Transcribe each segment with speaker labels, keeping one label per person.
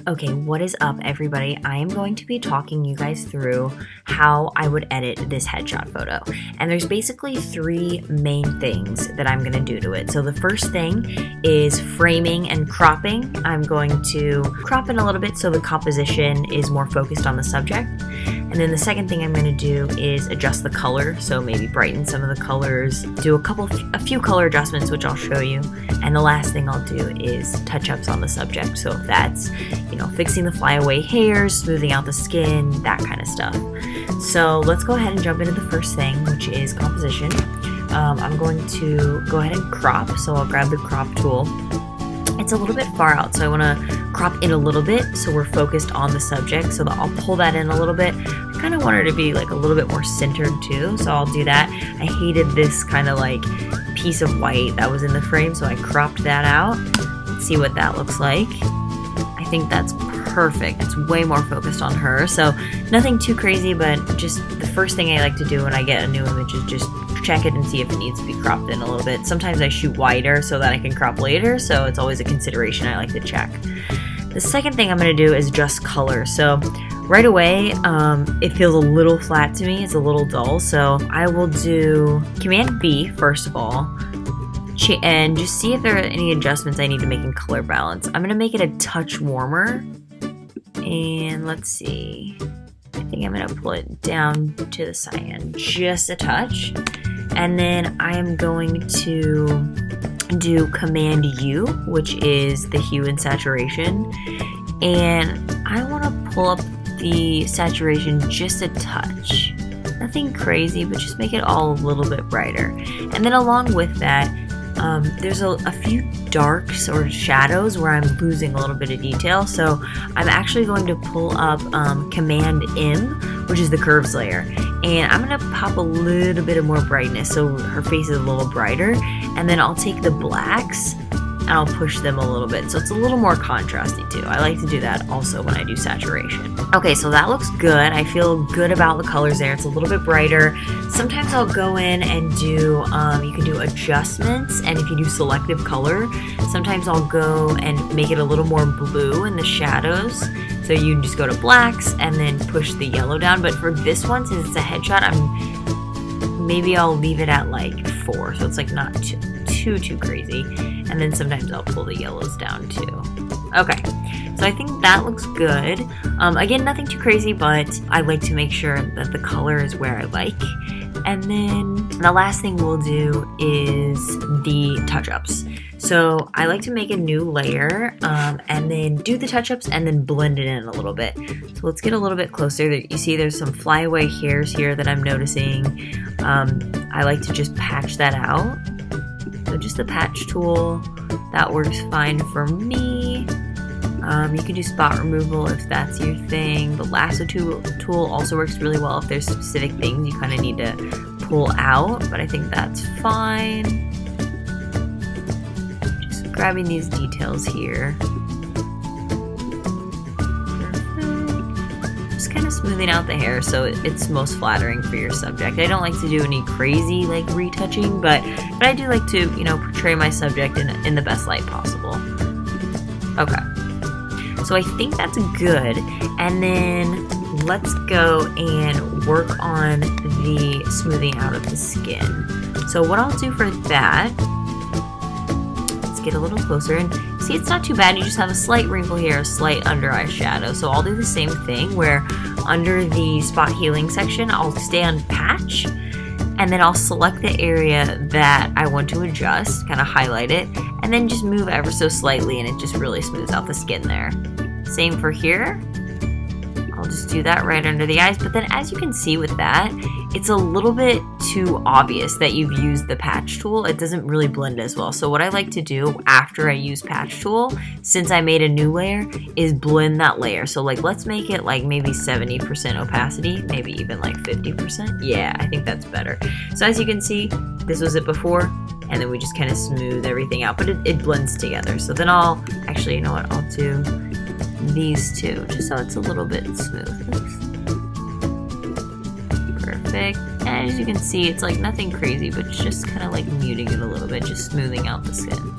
Speaker 1: Okay, what is up, everybody? I am going to be talking you guys through how I would edit this headshot photo. And there's basically three main things that I'm going to do to it. So the first thing is framing and cropping. I'm going to crop it a little bit so the composition is more focused on the subject. And then the second thing I'm going to do is adjust the color. So maybe brighten some of the colors, do a few color adjustments, which I'll show you. And the last thing I'll do is touch-ups on the subject. So if that's, fixing the flyaway hairs, smoothing out the skin, that kind of stuff. So let's go ahead and jump into the first thing, which is composition. I'm going to go ahead and crop. So I'll grab the crop tool. It's a little bit far out, so I want to crop in a little bit so we're focused on the subject. So I'll pull that in a little bit. I kind of want her to be like a little bit more centered too, so I'll do that. I hated this kind of like piece of white that was in the frame, so I cropped that out. Let's see what that looks like. I think that's perfect. It's way more focused on her, so nothing too crazy, but just the first thing I like to do when I get a new image is just check it and see if it needs to be cropped in a little bit. Sometimes I shoot wider so that I can crop later, so it's always a consideration I like to check. The second thing I'm going to do is adjust color. So right away, it feels a little flat to me. It's a little dull, so I will do Command B first of all, and just see if there are any adjustments I need to make in color balance. I'm going to make it a touch warmer, and let's see. I think I'm going to pull it down to the cyan just a touch. And then I am going to do Command U, which is the hue and saturation. And I want to pull up the saturation just a touch. Nothing crazy, but just make it all a little bit brighter. And then along with that, there's a few darks or shadows where I'm losing a little bit of detail. So I'm actually going to pull up Command M, which is the curves layer. And I'm going to pop a little bit of more brightness so her face is a little brighter. And then I'll take the blacks and I'll push them a little bit. So it's a little more contrasty too. I like to do that also when I do saturation. Okay, so that looks good. I feel good about the colors there. It's a little bit brighter. Sometimes I'll go in and do, you can do adjustments, and if you do selective color, sometimes I'll go and make it a little more blue in the shadows. So you just go to blacks and then push the yellow down. But for this one, since it's a headshot, maybe I'll leave it at like 4. So it's like not too crazy. And then sometimes I'll pull the yellows down too. Okay, so I think that looks good. Again, nothing too crazy, but I like to make sure that the color is where I like. And then the last thing we'll do is the touch-ups. So I like to make a new layer and then do the touch-ups and then blend it in a little bit. So let's get a little bit closer. You see there's some flyaway hairs here that I'm noticing. I like to just patch that out. So just the patch tool, that works fine for me. You can do spot removal if that's your thing. The lasso tool also works really well if there's specific things you kind of need to pull out, but I think that's fine. Just grabbing these details here. Just kind of smoothing out the hair so it's most flattering for your subject. I don't like to do any crazy like retouching, but I do like to, portray my subject in the best light possible. Okay. So I think that's good. And then let's go and work on the smoothing out of the skin. So what I'll do for that, let's get a little closer and see, it's not too bad. You just have a slight wrinkle here, a slight under eye shadow. So I'll do the same thing where under the spot healing section, I'll stay on patch and then I'll select the area that I want to adjust, kind of highlight it, and then just move ever so slightly and it just really smooths out the skin there. Same for here. I'll just do that right under the eyes, but then as you can see with that, it's a little bit too obvious that you've used the patch tool. It doesn't really blend as well. So what I like to do after I use patch tool, since I made a new layer, is blend that layer. So like, let's make it like maybe 70% opacity, maybe even like 50%. Yeah, I think that's better. So as you can see, this was it before, and then we just kind of smooth everything out, but it blends together. So then I'll do these two, just so it's a little bit smooth. Perfect. And as you can see, it's like nothing crazy, but just kind of like muting it a little bit, just smoothing out the skin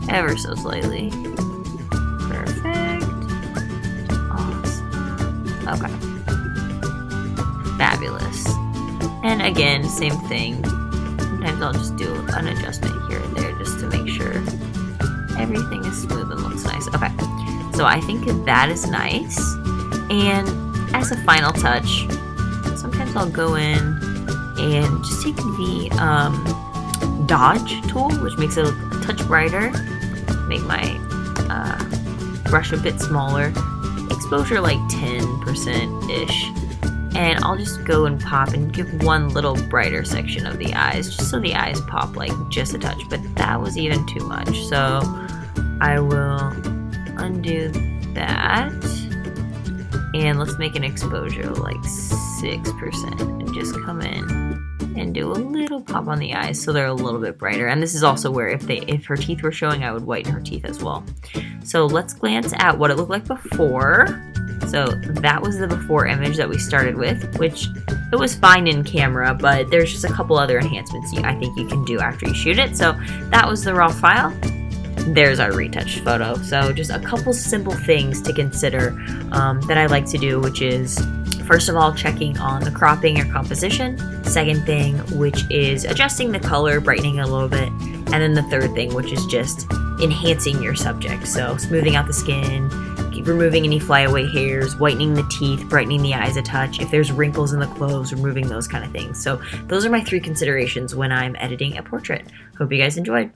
Speaker 1: ever so slightly. Perfect. Okay. Fabulous. And again, same thing. Sometimes I'll just do an adjustment here and there just to make sure everything is smooth and looks nice. Okay, so I think that is nice. And as a final touch, sometimes I'll go in and just take the Dodge tool, which makes it a touch brighter. Make my brush a bit smaller. Exposure like 10%-ish. And I'll just go and pop and give one little brighter section of the eyes, just so the eyes pop like just a touch. But that was even too much, so I will undo that. And let's make an exposure like 6% and just come in and do a little pop on the eyes so they're a little bit brighter. And this is also where if her teeth were showing, I would whiten her teeth as well. So let's glance at what it looked like before. So that was the before image that we started with, which it was fine in camera, but there's just a couple other enhancements I think you can do after you shoot it. So that was the raw file. There's our retouched photo. So just a couple simple things to consider that I like to do, which is first of all, checking on the cropping or composition. Second thing, which is adjusting the color, brightening it a little bit. And then the third thing, which is just enhancing your subject. So smoothing out the skin, removing any flyaway hairs, whitening the teeth, brightening the eyes a touch. If there's wrinkles in the clothes, removing those kind of things. So those are my 3 considerations when I'm editing a portrait. Hope you guys enjoyed.